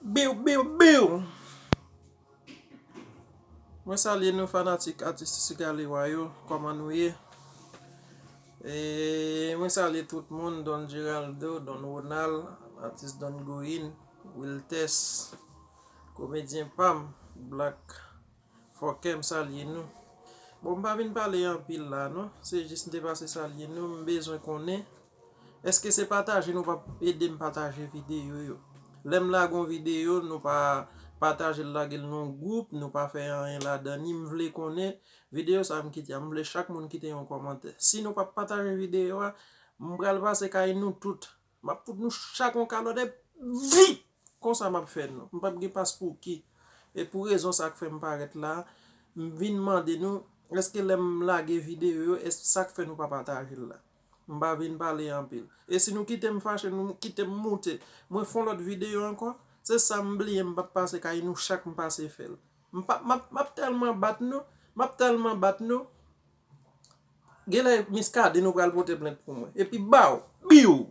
Biu, biu, biu. Mwen salye nou fanatik artistes Galiwa yo, koman nou ye. Mwen salye tout moun, Don Geraldo, Don Ronald, artiste Don Goyin, Wiltes, komedyen Pam, Black, Fokem salye nou. Bon, mpa vin pale yon pil la, no? Se jist nte pase salye nou, mbezwen konen. Eske se pataje nou pa ede m pataje videyo yo? Lem la gon video, nou pa pataje la gel non group, nou pa fe yon la dani, m vle konen, video sa m kite, m vle chak moun kite yon komante. Si nou pa pataje video, m bral pase kay nou tout. Ma pout nou chak yon kalode, vri! Kon sa m ap fè nou. M pap ge pas pou ki. E pou rezon sa k fè m paret la, m vin mande nou, eske lem la ge video yo, eske sa k fè nou pa pataje la? Mba vin pale yon pil. E si nou kite m fache, nou kite m moute, mwen fon lot video ankon, se sa mbli m pap pase kay nou chak m pase fel. Map telman bat nou, gele miskade nou pral pote plet pou mwen. E pi baw, biou!